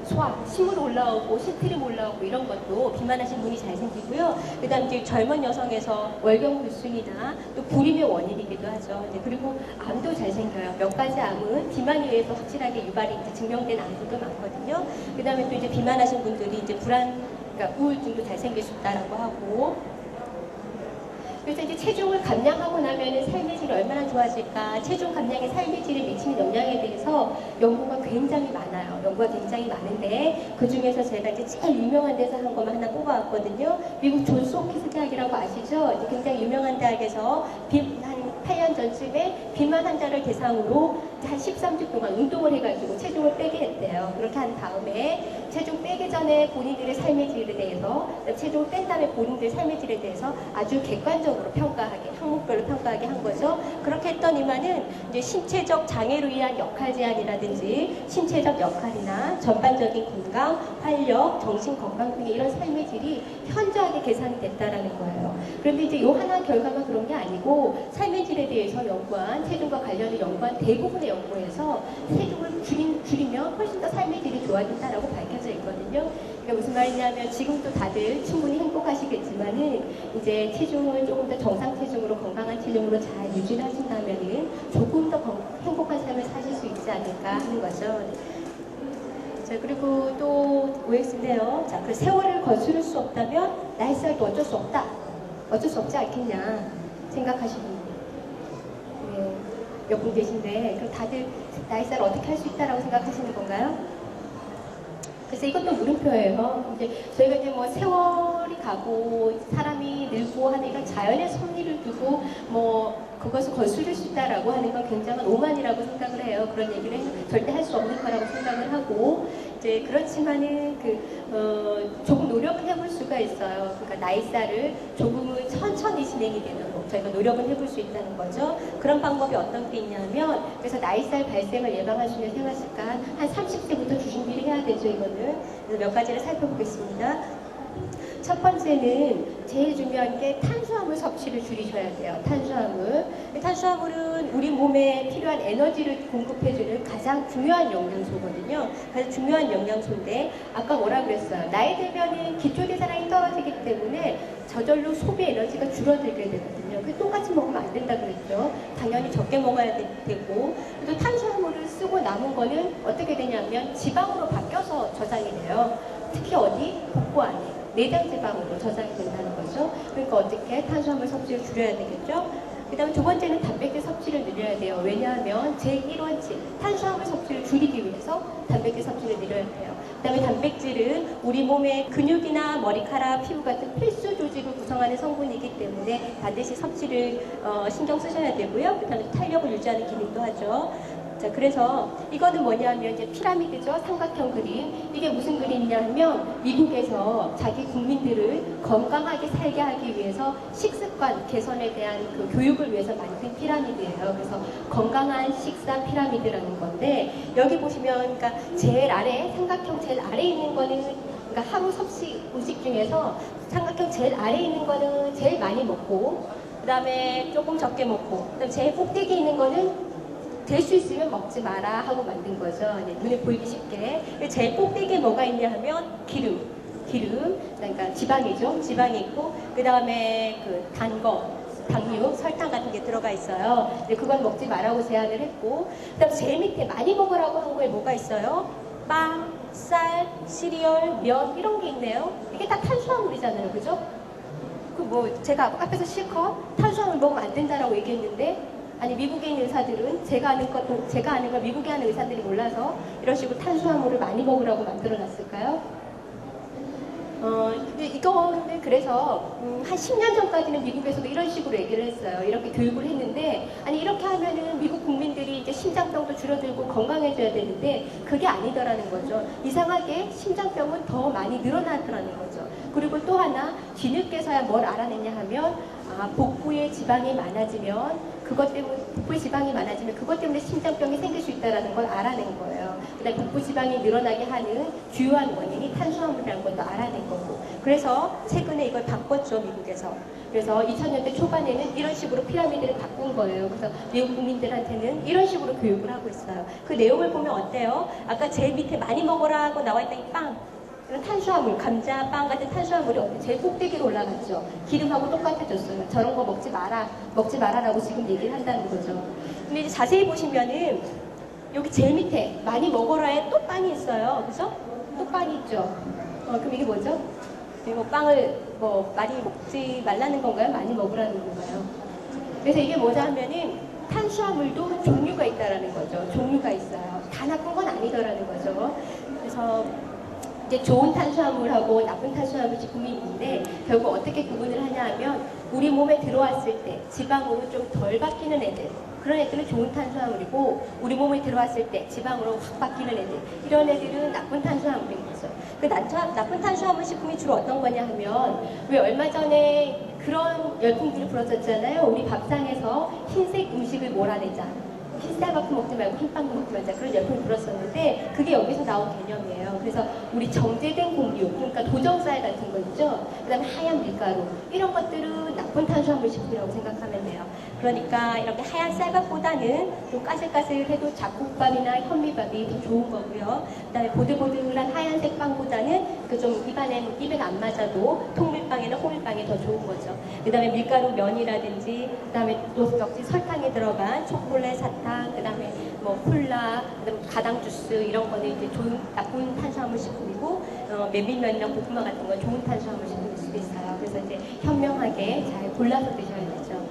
소화, 식물 올라오고 신트림 올라오고 이런 것도 비만하신 분이 잘 생기고요. 그 다음 이제 젊은 여성에서 월경불순이나 또 불임의 원인이기도 하죠. 네, 그리고 암도 잘 생겨요. 몇 가지 암은 비만에 의해서 확실하게 유발이 이제 증명된 암들도 많거든요. 그 다음에 또 이제 비만하신 분들이 이제 그러니까 우울증도 잘 생길 수 있다라고 하고. 그래서 이제 체중을 감량하고 나면 삶의 질이 얼마나 좋아질까? 체중 감량이 삶의 질에 미치는 영향에 대해서 연구가 굉장히 많아요. 연구가 굉장히 많은데 그 중에서 제가 이제 제일 유명한 데서 한 것만 하나 뽑아왔거든요. 미국 존스 홉킨스 대학이라고 아시죠? 이제 굉장히 유명한 대학에서 한 8년 전쯤에 비만 환자를 대상으로 한 13주 동안 운동을 해가지고 체중을 빼게 했대요. 그렇게 한 다음에 체중 빼기 전에 본인들의 삶의 질에 대해서 체중을 뺀 다음에 본인들의 삶의 질에 대해서 아주 객관적으로 평가하게, 항목별로 평가하게 한 거죠. 그렇게 했더니만은 이제 신체적 장애로 인한 역할 제한이라든지 신체적 역할이나 전반적인 건강, 활력, 정신 건강 등의 이런 삶의 질이 현저하게 개선이 됐다라는 거예요. 그런데 이제 요 하나 결과가 그런 게 아니고 삶의 질에 대해서 연구한 체중과 관련을 연구한 대부분의 연구에서 체중을 줄이면 훨씬 더 삶의 질이 좋아진다라고 밝혀져 있거든요. 그러니까 무슨 말이냐면 지금도 다들 충분히 행복하시겠지만은 이제 체중을 조금 더 정상 체중으로 건강한 체중으로 잘 유지하신다면은 조금 더 행복한 삶을 사실 수 있지 않을까 하는 거죠. 자, 그리고 또 OX인데요. 자, 그 세월을 거스를 수 없다면 나이살도 어쩔 수 없다. 어쩔 수 없지 않겠냐 생각하시는 분. 네, 몇 분 계신데 그럼 다들 나이살을 어떻게 할 수 있다라고 생각하시는 건가요? 그래서 이것도 물음표예요. 이제 저희가 이제 뭐 세월이 가고 사람이 늙고 하는 이런 자연의 섭리를 두고 뭐 그것을 거스를 수 있다라고 하는 건 굉장한 오만이라고 생각을 해요. 그런 얘기를 절대 할 수 없는 거라고 생각을 하고, 이제 그렇지만은 조금 노력은 해볼 수가 있어요. 그러니까 나이살을 조금은 천천히 진행이 되는 거, 저희가 노력은 해볼 수 있다는 거죠. 그런 방법이 어떤 게 있냐면, 그래서 나이살 발생을 예방할 수 있는 생활습관 한 30세부터 준비를 해야 되죠. 이거는 그래서 몇 가지를 살펴보겠습니다. 첫 번째는 제일 중요한 게 탄수화물 섭취를 줄이셔야 돼요. 탄수화물. 탄수화물은 우리 몸에 필요한 에너지를 공급해주는 가장 중요한 영양소거든요. 가장 중요한 영양소인데 아까 뭐라 그랬어요? 나이 들면은 기초대사량이 떨어지기 때문에 저절로 소비 에너지가 줄어들게 되거든요. 그 똑같이 먹으면 안 된다 그랬죠. 당연히 적게 먹어야 되고, 또 탄수화물을 쓰고 남은 거는 어떻게 되냐면 지방으로 바뀌어서 저장이 돼요. 특히 어디? 복부 안에. 내장 지방으로 저장이 된다는 거죠. 그러니까 어떻게 탄수화물 섭취를 줄여야 되겠죠? 그 다음에 두 번째는 단백질 섭취를 늘려야 돼요. 왜냐하면 제1원칙 탄수화물 섭취를 줄이기 위해서 단백질 섭취를 늘려야 돼요. 그 다음에 단백질은 우리 몸의 근육이나 머리카락, 피부 같은 필수 조직을 구성하는 성분이기 때문에 반드시 섭취를 신경 쓰셔야 되고요. 그 다음에 탄력을 유지하는 기능도 하죠. 자, 그래서 이거는 뭐냐면 이제 피라미드죠. 삼각형 그림. 이게 무슨 그림이냐면 미국에서 자기 국민들을 건강하게 살게 하기 위해서 식습관 개선에 대한 그 교육을 위해서 만든 피라미드예요. 그래서 건강한 식사 피라미드라는 건데 여기 보시면 그러니까 제일 아래 삼각형 제일 아래에 있는 거는 그러니까 하루 섭취 음식 중에서 삼각형 제일 아래에 있는 거는 제일 많이 먹고 그 다음에 조금 적게 먹고 그 다음에 제일 꼭대기에 있는 거는 될 수 있으면 먹지 마라 하고 만든 거죠. 네, 눈에 보이기 쉽게. 제일 꼭대기에 뭐가 있냐 하면 기름, 그러니까 지방이죠. 지방이 있고 그 다음에 그 단 거, 당류, 설탕 같은 게 들어가 있어요. 근데 그건 먹지 말라고 제안을 했고 그 다음에 제일 밑에 많이 먹으라고 한 거에 뭐가 있어요? 빵, 쌀, 시리얼, 면 이런 게 있네요. 이게 다 탄수화물이잖아요. 그죠? 그 뭐 제가 앞에서 실컷 탄수화물 먹으면 안 된다라고 얘기했는데 아니 미국에 있는 의사들은 제가 아는 걸 미국에 하는 의사들이 몰라서 이런 식으로 탄수화물을 많이 먹으라고 만들어 놨을까요? 근데 이거는 그래서 한 10년 전까지는 미국에서도 이런 식으로 얘기를 했어요. 이렇게 교육을 했는데 아니 이렇게 하면은 미국 국민들이 이제 심장병도 줄어들고 건강해져야 되는데 그게 아니더라는 거죠. 이상하게 심장병은 더 많이 늘어나더라는 거죠. 그리고 또 하나 뒤늦게서야 뭘 알아냈냐 하면 복부에 지방이 많아지면 복부에 지방이 많아지면 그것 때문에 심장병이 생길 수 있다는 걸 알아낸 거예요. 그다음에 복부 지방이 늘어나게 하는 주요한 원인이 탄수화물이라는 것도 알아낸 거고. 그래서 최근에 이걸 바꿨죠, 미국에서. 그래서 2000년대 초반에는 이런 식으로 피라미드를 바꾼 거예요. 그래서 미국 국민들한테는 이런 식으로 교육을 하고 있어요. 그 내용을 보면 어때요? 아까 제일 밑에 많이 먹어라 하고 나와 있던 이 빵. 이런 탄수화물, 감자, 빵 같은 탄수화물이 제일 꼭대기로 올라갔죠. 기름하고 똑같아졌어요. 저런 거 먹지 마라라고 지금 얘기를 한다는 거죠. 근데 이제 자세히 보시면은 여기 제일 밑에 많이 먹어라에 또 빵이 있어요. 그죠? 또 빵이 있죠. 그럼 이게 뭐죠? 그리고 빵을 많이 먹지 말라는 건가요? 많이 먹으라는 건가요? 그래서 이게 뭐냐 하면은 탄수화물도 종류가 있다라는 거죠. 종류가 있어요. 다 나쁜 건 아니더라는 거죠. 그래서 이제 좋은 탄수화물하고 나쁜 탄수화물 식품이 있는데 결국 어떻게 구분을 하냐 하면 우리 몸에 들어왔을 때 지방으로 좀 덜 바뀌는 애들 그런 애들은 좋은 탄수화물이고 우리 몸에 들어왔을 때 지방으로 확 바뀌는 애들 이런 애들은 나쁜 탄수화물인 거죠. 그 나쁜 탄수화물 식품이 주로 어떤 거냐 하면 왜 얼마 전에 그런 열풍들이 불어졌잖아요. 우리 밥상에서 흰색 음식을 몰아내자. 흰쌀밥도 먹지 말고 흰빵도 먹지 말자 그런 열풍이 불었었는데 그게 여기서 나온 개념이에요. 그래서 우리 정제된 곡류 그러니까 도정쌀 같은 거 있죠. 그 다음에 하얀 밀가루 이런 것들은 나쁜 탄수화물 식품이라고 생각하면 돼요. 그러니까 이렇게 하얀 쌀밥보다는 좀 까슬까슬해도 잡곡밥이나 현미밥이 더 좋은 거고요. 그 다음에 보들보들한 하얀색 빵보다는 그 좀 입에 안 맞아도 통밀빵이나 호밀빵이 더 좋은 거죠. 그 다음에 밀가루 면이라든지 그 다음에 또 역시 설탕이 들어간 초콜릿, 사탕, 그 다음에 콜라, 그다음에 가당 주스 이런 거는 이제 나쁜 탄수화물 식품이고 메밀면이나 고구마 같은 건 좋은 탄수화물 식품일 수도 있어요. 그래서 이제 현명하게 잘 골라서 드셔야 되죠.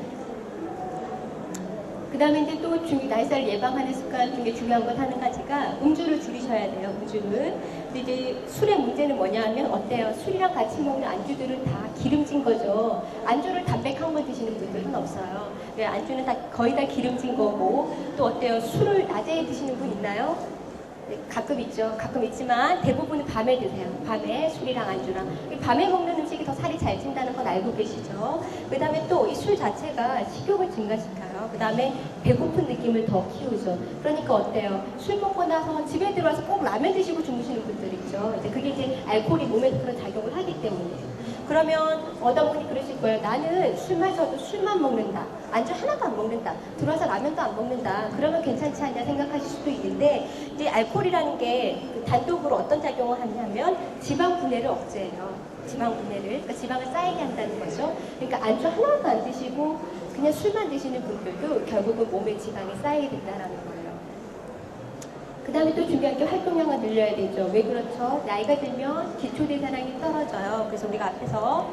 그 다음에 이제 또 나이살을 예방하는 습관 중에 중요한 것 한 가지가 음주를 줄이셔야 돼요. 음주를. 근데 이제 술의 문제는 뭐냐 하면 어때요? 술이랑 같이 먹는 안주들은 다 기름진 거죠. 안주를 담백한 걸 드시는 분들은 없어요. 네, 안주는 다 거의 다 기름진 거고 또 어때요? 술을 낮에 드시는 분 있나요? 네, 가끔 있죠. 가끔 있지만 대부분은 밤에 드세요. 밤에 술이랑 안주랑. 밤에 먹는 음식이 더 살이 잘 찐다는 건 알고 계시죠? 그 다음에 또 이 술 자체가 식욕을 증가시켜요. 그 다음에 배고픈 느낌을 더 키우죠. 그러니까 어때요? 술 먹고 나서 집에 들어와서 꼭 라면 드시고 주무시는 분들 있죠. 이제 그게 이제 알코올이 몸에 그런 작용을 하기 때문이에요. 그러면 어떤 분이 그러실 거예요. 나는 술 마셔도 술만 먹는다. 안주 하나도 안 먹는다. 들어와서 라면도 안 먹는다. 그러면 괜찮지 않냐 생각하실 수도 있는데 이제 알코올이라는 게 단독으로 어떤 작용을 하냐면 지방 분해를 억제해요. 지방 분해를. 그러니까 지방을 쌓이게 한다는 거죠. 그러니까 안주 하나도 안 드시고 그냥 술만 드시는 분들도 결국은 몸에 지방이 쌓이게 된다는 거예요. 그 다음에 또 중요한 게 활동량을 늘려야 되죠. 왜 그렇죠? 나이가 들면 기초대사량이 떨어져요. 그래서 우리가 앞에서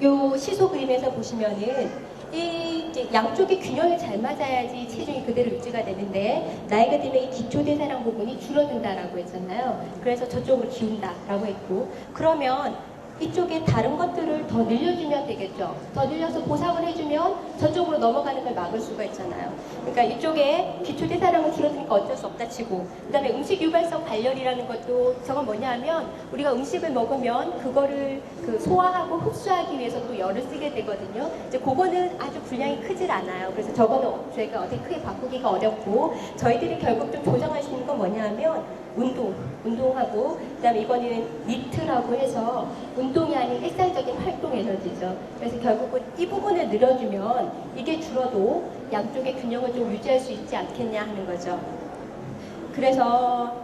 요 시소 그림에서 보시면은 이 양쪽의 균형이 잘 맞아야지 체중이 그대로 유지가 되는데 나이가 들면 이 기초대사량 부분이 줄어든다라고 했잖아요. 그래서 저쪽으로 기운다라고 했고 그러면 이쪽에 다른 것들을 더 늘려주면 되겠죠. 더 늘려서 보상을 해주면 저쪽으로 넘어가는 걸 막을 수가 있잖아요. 그러니까 이쪽에 기초대사량은 줄어드니까 어쩔 수 없다 치고 그 다음에 음식 유발성 발열이라는 것도 저건 뭐냐 하면 우리가 음식을 먹으면 그거를 소화하고 흡수하기 위해서 또 열을 쓰게 되거든요. 이제 그거는 아주 분량이 크질 않아요. 그래서 저거는 저희가 어떻게 크게 바꾸기가 어렵고 저희들이 결국 좀 조정할 수 있는 건 뭐냐 하면 운동하고 그 다음에 이거는 니트라고 해서 운동이 아닌 일상적인 활동 에너지죠. 그래서 결국은 이 부분을 늘어주면 이게 줄어도 양쪽의 균형을 좀 유지할 수 있지 않겠냐 하는 거죠. 그래서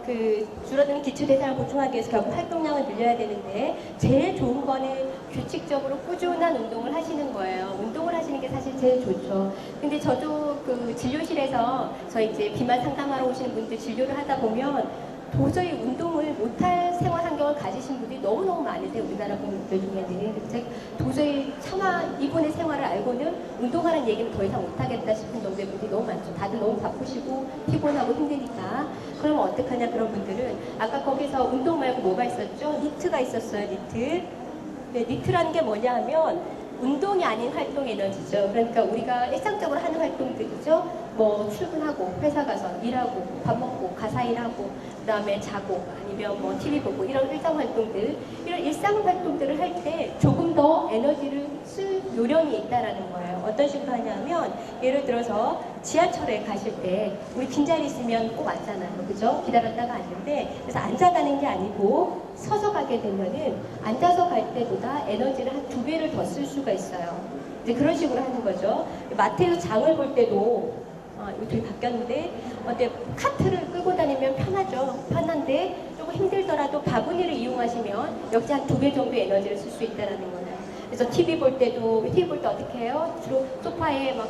줄어드는 기초대사량을 보충하기 위해서 결국 활동량을 늘려야 되는데 제일 좋은 거는 규칙적으로 꾸준한 운동을 하시는 거예요. 운동을 하시는 게 사실 제일 좋죠. 근데 저도 진료실에서 저희 이제 비만 상담하러 오시는 분들 진료를 하다 보면 도저히 운동을 못할 생활 환경을 가지신 분들이 너무너무 많으세요. 우리나라 분들 중에는. 그래서 도저히 차마 이분의 생활을 알고는 운동하는 얘기는 더 이상 못하겠다 싶은 정도의 분들이 너무 많죠. 다들 너무 바쁘시고 피곤하고 힘드니까. 그러면 어떡하냐 그런 분들은 아까 거기서 운동 말고 뭐가 있었죠? 니트가 있었어요. 니트. 네, 니트라는 게 뭐냐 하면 운동이 아닌 활동 에너지죠. 그러니까 우리가 일상적으로 하는 활동들이죠. 뭐 출근하고 회사 가서 일하고 밥 먹고 가사 일하고 그 다음에 자고 아니면 뭐 TV 보고 이런 일상 활동들 이런 일상 활동들을 할 때 조금 더 에너지를 쓸 요령이 있다라는 거예요. 어떤 식으로 하냐면 예를 들어서 지하철에 가실 때 우리 빈자리 있으면 꼭 앉잖아요. 그죠? 기다렸다가 앉는데 그래서 앉아가는 게 아니고 서서 가게 되면은 앉아서 갈 때보다 에너지를 한 2배를 더 쓸 수가 있어요. 이제 그런 식으로 하는 거죠. 마트에서 장을 볼 때도 이거 되게 바뀌었는데 어때 카트를 끌고 다니면 편하죠. 편한데 조금 힘들더라도 바구니를 이용하시면 역시 한 2배 정도 에너지를 쓸 수 있다는 거예요. 그래서 TV 볼 때도 TV 볼 때 어떻게 해요? 주로 소파에 막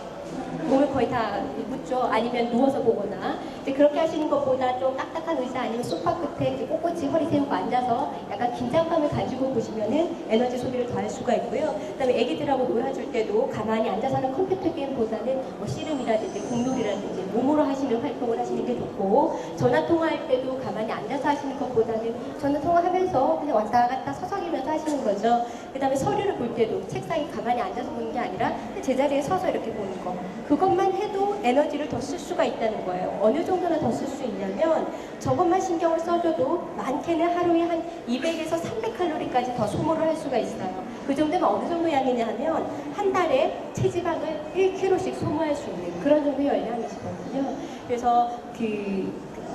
몸을 거의 다 묻죠. 아니면 누워서 보거나. 근데 그렇게 하시는 것보다 좀 딱딱한 의자 아니면 소파 끝에 이제 꼿꼿이 허리 세우고 앉아서 약간 긴장감을 가지고 보시면은 에너지 소비를 더 할 수가 있고요. 그 다음에 애기들하고 놀아줄 때도 가만히 앉아서 하는 컴퓨터 게임보다는 뭐 씨름이라든지 공놀이라든지 몸으로 하시는 활동을 하시는 게 좋고 전화 통화할 때도 가만히 앉아서 하시는 것보다는 전화 통화하면서 그냥 왔다 갔다 서성이면서 하시는 거죠. 그 다음에 서류를 볼 때도 책상에 가만히 앉아서 보는 게 아니라 제자리에 서서 이렇게 보는 거. 그것만 해도 에너지를 더 쓸 수가 있다는 거예요. 어느 정도나 더 쓸 수 있냐면 저것만 신경을 써줘도 많게는 하루에 한 200에서 300칼로리까지 더 소모를 할 수가 있어요. 그 정도면 어느 정도 양이냐 하면 한 달에 체지방을 1kg씩 소모할 수 있는 그런 정도의 열량이시거든요. 그래서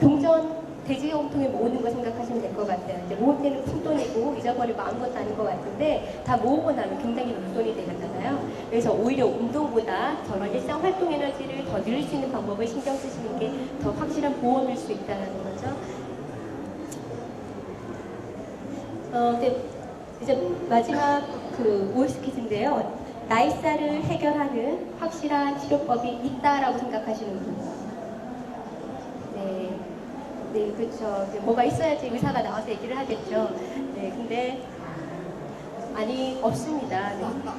동전 돼지용통에 모으는 거 생각하시면 될 것 같아요. 이제 모을 때는 푼돈이고 잊어버리고 아무것도 아닌 것 같은데 다 모으고 나면 굉장히 용돈이 되잖아요. 그래서 오히려 운동보다 저런 일상 활동 에너지를 더 늘릴 수 있는 방법을 신경 쓰시는 게 더 확실한 보험일 수 있다는 거죠. 이제 마지막 OX 퀴즈인데요. 나이살을 해결하는 확실한 치료법이 있다라고 생각하시는 분. 네, 그렇죠. 뭐가 있어야지 의사가 나와서 얘기를 하겠죠. 네, 근데 아니 없습니다.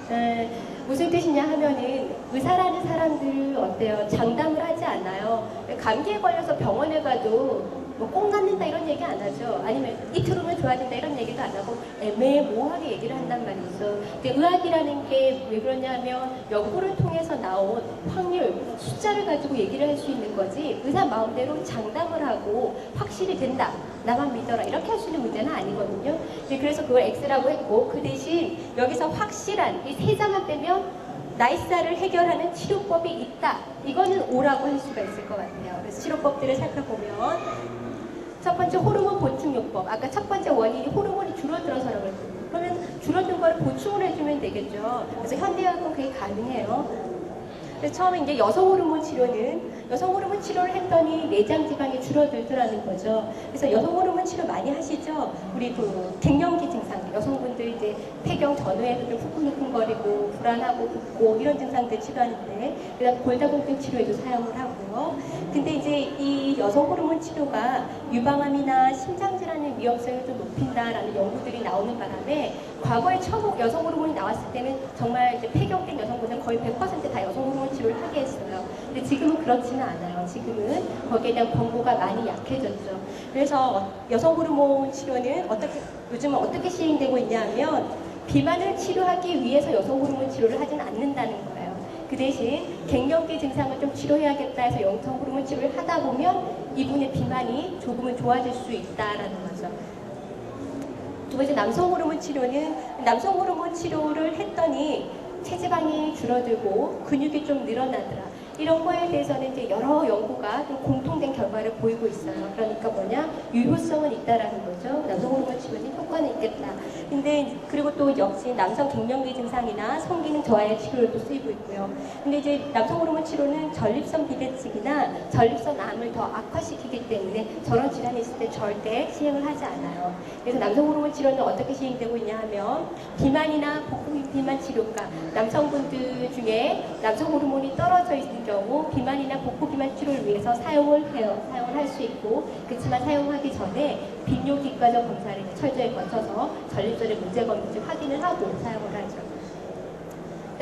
네, 무슨 뜻이냐 하면은 의사라는 사람들 어때요? 장담을 하지 않아요. 감기에 걸려서 병원에 가도 꼭 낫는다 이런 얘기 안 하죠. 아니면 이틀 후면 좋아진다 이런 얘기도 안 하고 애매모호하게 얘기를 한단 말이죠. 근데 의학이라는 게 왜 그러냐면 연구를 통해서 나온 확률, 숫자를 가지고 얘기를 할 수 있는 거지 의사 마음대로 장담을 하고 확실히 된다, 나만 믿어라 이렇게 할 수 있는 문제는 아니거든요. 그래서 그걸 X라고 했고 그 대신 여기서 확실한 이 세 자만 빼면 나이살을 해결하는 치료법이 있다. 이거는 O라고 할 수가 있을 것 같아요. 그래서 치료법들을 살펴보면 첫 번째 호르몬 보충요법. 아까 첫 번째 원인이 호르몬이 줄어들어서라고 했거든요. 그러면 줄어든 거를 보충을 해주면 되겠죠. 그래서 현대의학은 그게 가능해요. 그래서 처음에 이제 여성 호르몬 치료를 했더니 내장 지방이 줄어들더라는 거죠. 그래서 여성 호르몬 치료 많이 하시죠? 우리 그 갱년기 증상, 여성분들 이제 폐경 전후에도 좀 후끈후끈거리고 불안하고 붓고 이런 증상들 치료하는데, 그다음 골다공증 치료에도 사용을 하고요. 근데 이제 이 여성 호르몬 치료가 유방암이나 심장질환의 위험성을 좀 높인다라는 연구들이 나오는 바람에 과거에 처음 여성 호르몬이 나왔을 때는 정말 이제 폐경된 여성분들 거의 100%다 여성 호르몬 치료를 하게 했어요. 근데 지금은 그렇지는 않아요. 지금은 거기에 대한 권고가 많이 약해졌죠. 그래서 여성 호르몬 치료는 요즘은 어떻게 시행되고 있냐면 비만을 치료하기 위해서 여성 호르몬 치료를 하지는 않는다는 거예요. 그 대신 갱년기 증상을 좀 치료해야겠다 해서 여성 호르몬 치료를 하다 보면 이분의 비만이 조금은 좋아질 수 있다라는 거죠. 두 번째 남성 호르몬 치료는 남성 호르몬 치료를 했더니 체지방이 줄어들고 근육이 좀 늘어나더라. 이런 거에 대해서는 이제 여러 연구가 좀 공통된 결과를 보이고 있어요. 그러니까 뭐냐? 유효성은 있다라는 거죠. 남성 호르몬 치료는 효과는 있겠다. 근데 그리고 또 역시 남성 갱년기 증상이나 성기능 저하의 치료로 또 쓰이고 있고요. 근데 이제 남성 호르몬 치료는 전립선 비대증이나 전립선 암을 더 악화시키기 때문에 저런 질환이 있을 때 절대 시행을 하지 않아요. 그래서 남성 호르몬 치료는 어떻게 시행되고 있냐 하면 비만이나 복부 비만 치료가 남성분들 중에 남성 호르몬이 떨어져 있는 경우 비만이나 복부 비만 치료를 위해서 사용을 해요. 사용을 할 수 있고, 그렇지만 사용하기 전에 비뇨기과적 검사를 철저히 거쳐서 전립선의 문제 없는지 확인을 하고 사용을 하죠.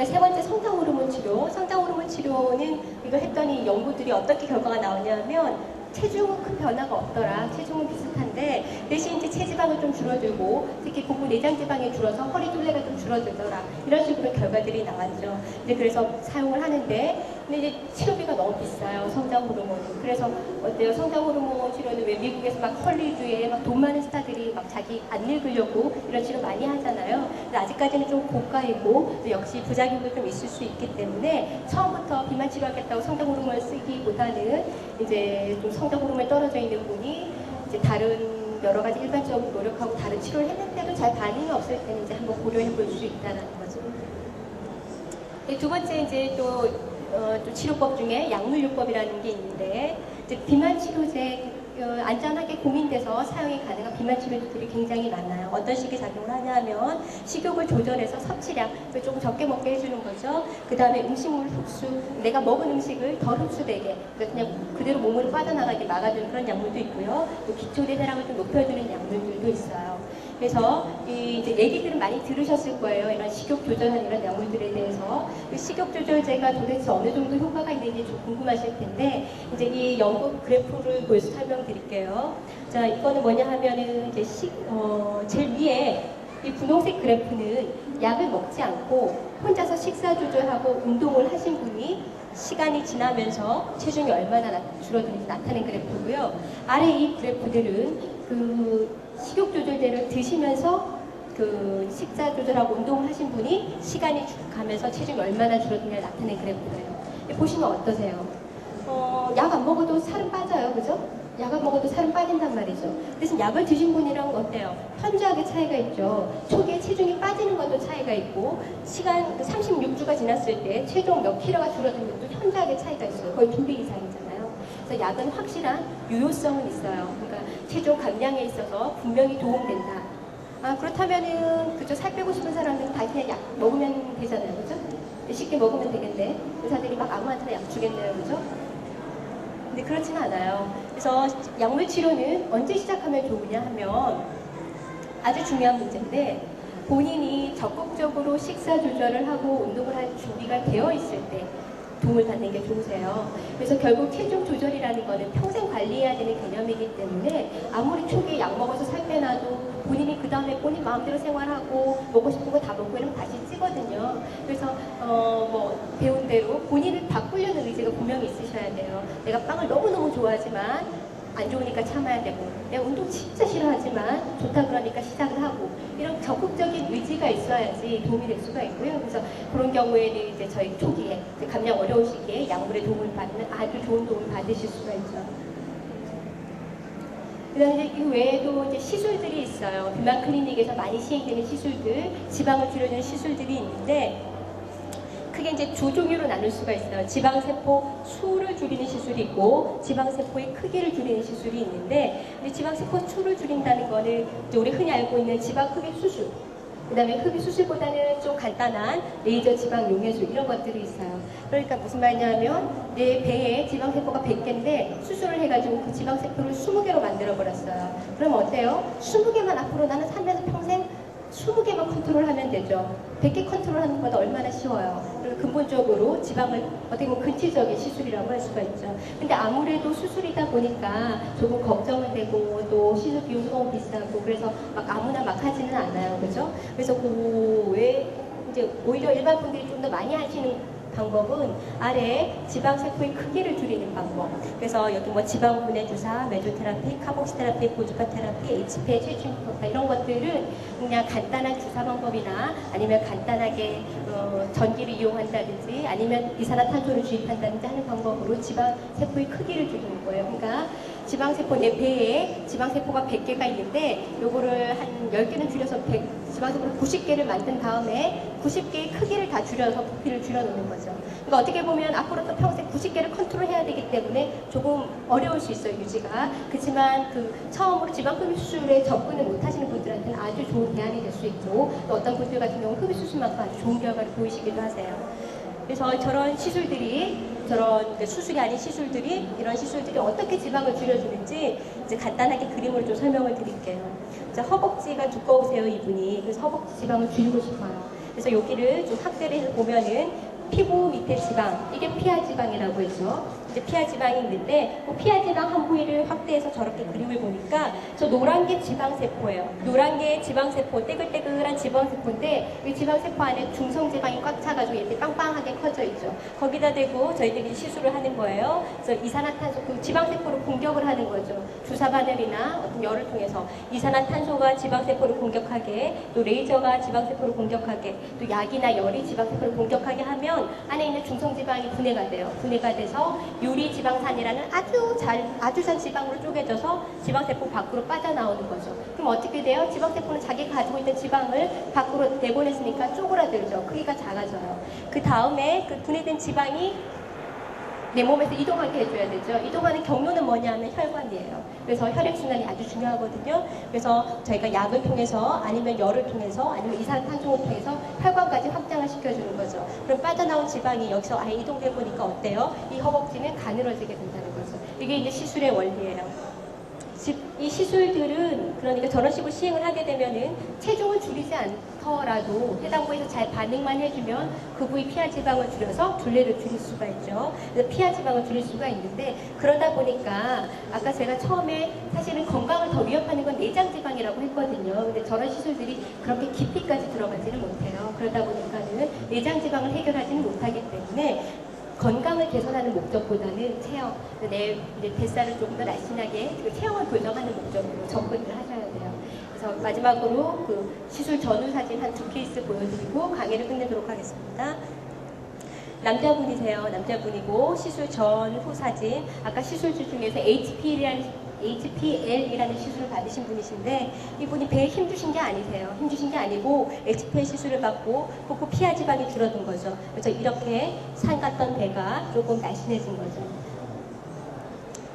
세 번째 성장 호르몬 치료. 성장 호르몬 치료는 이거 했더니 연구들이 어떻게 결과가 나오냐면 체중은 큰 변화가 없더라. 체중은 비슷한데 대신 이제 체지방은 좀 줄어들고 특히 복부 내장 지방이 줄어서 허리 둘레가 좀 줄어들더라. 이런 식으로 결과들이 나왔죠. 이제 그래서 사용을 하는데 근데 이제 치료비가 너무 비싸요. 성장 호르몬은. 그래서 어때요? 성장 호르몬 치료는 왜 미국에서 막 헐리우드에 막 돈 많은 스타들이 막 자기 안 늙으려고 이런 치료 많이 하잖아요. 근데 아직까지는 좀 고가이고 역시 부작용도 좀 있을 수 있기 때문에 처음부터 비만 치료하겠다고 성장 호르몬을 쓰기보다는 이제 좀 성장 호르몬이 떨어져 있는 분이 이제 다른 여러 가지 일반적으로 노력하고 다른 치료를 했는데도 잘 반응이 없을 때는 이제 한번 고려해 볼 수 있다는 거죠. 두 번째 이제 또 치료법 중에 약물요법이라는 게 있는데 이제 비만 치료제 안전하게 공인돼서 사용이 가능한 비만 치료제들이 굉장히 많아요. 어떤 식의 작용을 하냐면 식욕을 조절해서 섭취량을 조금 적게 먹게 해주는 거죠. 그 다음에 음식물 흡수, 내가 먹은 음식을 덜 흡수되게 그냥 그대로 몸으로 빠져나가게 막아주는 그런 약물도 있고요. 또 기초대사량을 좀 높여주는 약물들도 있어요. 그래서 이제 얘기들은 많이 들으셨을 거예요. 이런 식욕 조절하는 이런 약물들에 대해서. 식욕 조절제가 도대체 어느 정도 효과가 있는지 좀 궁금하실 텐데 이제 이 연구 그래프를 보여서 설명드릴게요. 자, 이거는 뭐냐 하면은 이제 제일 위에 이 분홍색 그래프는 약을 먹지 않고 혼자서 식사 조절하고 운동을 하신 분이 시간이 지나면서 체중이 얼마나 줄어드는지 나타낸 그래프고요. 아래 이 그래프들은 그 식욕 조절제를 드시면서 그 식사 조절하고 운동을 하신 분이 시간이 가면서 체중이 얼마나 줄어드느냐를 나타낸 그래프예요. 보시면 어떠세요? 약 안 먹어도 살은 빠져요, 그죠? 약 안 먹어도 살은 빠진단 말이죠. 대신 약을 드신 분이랑 어때요? 현저하게 차이가 있죠. 초기에 체중이 빠지는 것도 차이가 있고 시간 36주가 지났을 때 체중 몇 킬로가 줄어드는 것도 현저하게 차이가 있어요. 거의 2배 이상이잖아요. 그래서 약은 확실한 유효성은 있어요. 그러니까 체중 감량에 있어서 분명히 도움된다. 그렇다면은 그저 살 빼고 싶은 사람들은 다 그냥 약 먹으면 되잖아요, 그죠? 쉽게 먹으면 되겠네. 의사들이 막 아무한테나 약 주겠네요, 그죠? 근데 그렇지는 않아요. 그래서 약물 치료는 언제 시작하면 좋으냐 하면 아주 중요한 문제인데 본인이 적극적으로 식사 조절을 하고 운동을 할 준비가 되어 있을 때 도움을 받는 게 좋으세요. 그래서 결국 체중 조절이라는 거는 평생 관리해야 되는 개념이기 때문에 아무리 초기에 약 먹어서 살 빼놔도 본인이 그 다음에 본인 마음대로 생활하고 먹고 싶은 거 다 먹고 이러면 다시 찌거든요. 그래서 뭐 배운 대로 본인을 바꾸려는 의지가 분명히 있으셔야 돼요. 내가 빵을 너무너무 좋아하지만 안 좋으니까 참아야 되고, 내가 운동 진짜 싫어하지만 좋다 그러니까 시작을 하고, 이런 적극적인 의지가 있어야지 도움이 될 수가 있고요. 그래서 그런 경우에는 이제 저희 초기에 감량 어려운 시기에 약물의 도움을 받는 아주 좋은 도움을 받으실 수가 있죠. 그다음에 이 외에도 이제 시술들이 있어요. 비만 클리닉에서 많이 시행되는 시술들, 지방을 줄여주는 시술들이 있는데, 크게 이제 두 종류로 나눌 수가 있어요. 지방세포 수를 줄이는 시술이 있고 지방세포의 크기를 줄이는 시술이 있는데, 지방세포 수를 줄인다는 거는 이제 우리 흔히 알고 있는 지방흡입 수술, 그 다음에 흡입 수술보다는 좀 간단한 레이저 지방 용해술, 이런 것들이 있어요. 그러니까 무슨 말이냐면 내 배에 지방세포가 100개인데 수술을 해가지고 그 지방세포를 20개로 만들어버렸어요. 그럼 어때요? 20개만 앞으로 나는 살면서 평생 20개만 컨트롤하면 되죠. 100개 컨트롤하는 것보다 얼마나 쉬워요. 그리고 근본적으로 지방을 어떻게 보면 근치적인 시술이라고 할 수가 있죠. 근데 아무래도 수술이다 보니까 조금 걱정은 되고 또 시술 비용도 너무 비싸고, 그래서 막 아무나 막 하지는 않아요. 그죠? 그래서 그 외에 이제 오히려 일반 분들이 좀 더 많이 하시는 방법은 아래 지방세포의 크기를 줄이는 방법. 그래서 여기 뭐 지방분해 주사, 메조테라피, 카복시테라피, 고주파 테라피, HPA, 체중포파 이런 것들은 그냥 간단한 주사 방법이나 아니면 간단하게 전기를 이용한다든지 아니면 이산화탄소를 주입한다든지 하는 방법으로 지방세포의 크기를 줄이는 거예요. 그러니까 지방세포, 내 배에 지방세포가 100개가 있는데 요거를 한 10개는 줄여서 지방세포를 90개를 만든 다음에 90개의 크기를 다 줄여서 부피를 줄여놓는 거죠. 그러니까 어떻게 보면 앞으로 또 평생 90개를 컨트롤해야 되기 때문에 조금 어려울 수 있어요, 유지가. 그렇지만 그 처음으로 지방흡입 수술에 접근을 못 하시는 분들한테는 아주 좋은 대안이 될 수 있고, 또 어떤 분들 같은 경우는 흡입 수술만큼 아주 좋은 결과를 보이시기도 하세요. 그래서 저런 시술들이, 저런 수술이 아닌 시술들이, 이런 시술들이 어떻게 지방을 줄여주는지 이제 간단하게 그림으로 좀 설명을 드릴게요. 이제 허벅지가 두꺼우세요, 이분이. 그래서 허벅지 지방을 줄이고 싶어요. 그래서 여기를 좀 확대를 해서 보면은 피부 밑에 지방, 이게 피하 지방이라고 해서 이제 피하 지방이 있는데, 그 피하 지방 한 부위를 확대해서 저렇게 그림을 보니까 저 노란 게 지방세포예요. 노란 게 지방세포, 떼글떼글한 지방세포인데 이 지방세포 안에 중성지방이 꽉 차가지고 이렇게 빵빵하게 커져 있죠. 거기다 대고 저희들이 시술을 하는 거예요. 그래서 이산화탄소, 그 지방세포를 공격을 하는 거죠. 주사바늘이나 어떤 열을 통해서 이산화탄소가 지방세포를 공격하게, 또 레이저가 지방세포를 공격하게, 또 약이나 열이 지방세포를 공격하게 하면 안에 있는 중성지방이 분해가 돼요. 분해가 돼서 유리지방산이라는 아주 산 지방으로 쪼개져서 지방세포 밖으로 빠져나오는 거죠. 그럼 어떻게 돼요? 지방세포는 자기가 가지고 있는 지방을 밖으로 내보냈으니까 쪼그라들죠. 크기가 작아져요. 그 다음에 그 분해된 지방이 내 몸에서 이동하게 해줘야 되죠. 이동하는 경로는 뭐냐면 혈관이에요. 그래서 혈액순환이 아주 중요하거든요. 그래서 저희가 약을 통해서 아니면 열을 통해서 아니면 이산화탄소를 통해서 혈관까지 확장을 시켜주는 거죠. 그럼 빠져나온 지방이 여기서 아예 이동돼 보니까 어때요? 이 허벅지는 가늘어지게 된다는 거죠. 이게 이제 시술의 원리예요. 이 시술들은 그러니까 저런 식으로 시행을 하게 되면은 체중을 줄이지 않더라도 해당 부위에서 잘 반응만 해주면 그 부위 피하 지방을 줄여서 둘레를 줄일 수가 있죠. 그래서 피하 지방을 줄일 수가 있는데, 그러다 보니까 아까 제가 처음에 사실은 건강을 더 위협하는 건 내장 지방이라고 했거든요. 근데 저런 시술들이 그렇게 깊이까지 들어가지는 못해요. 그러다 보니까는 내장 지방을 해결하지는 못하기 때문에 건강을 개선하는 목적보다는 체형, 내 뱃살을 조금 더 날씬하게 체형을 교정하는 목적으로 접근을 하셔야 돼요. 그래서 마지막으로 그 시술 전후 사진 한 2케이스 보여드리고 강의를 끝내도록 하겠습니다. 남자분이세요. 남자분이고 시술 전후 사진, 아까 시술주 중에서 HPL이라는 시술을 받으신 분이신데, 이분이 배에 힘주신 게 아니세요. 힘주신 게 아니고 HPL 시술을 받고 복부 피하 지방이 줄어든 거죠. 그래서 이렇게 산 갔던 배가 조금 날씬해진 거죠.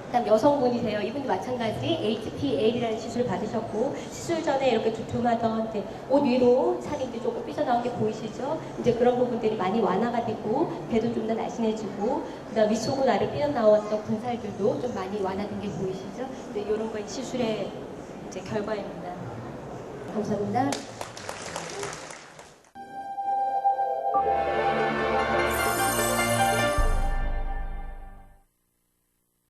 그다음 여성분이세요. 이분도 마찬가지 HPL이라는 시술을 받으셨고, 시술 전에 이렇게 두툼하던 옷 위로 살이 이제 조금 삐져나온 게 보이시죠? 이제 그런 부분들이 많이 완화가 되고 배도 좀 더 날씬해지고, 그다음 윗속은 아래 삐져나왔던 군살들도 좀 많이 완화된 게 보이시죠? 이런 거 시술의 이제 결과입니다. 감사합니다.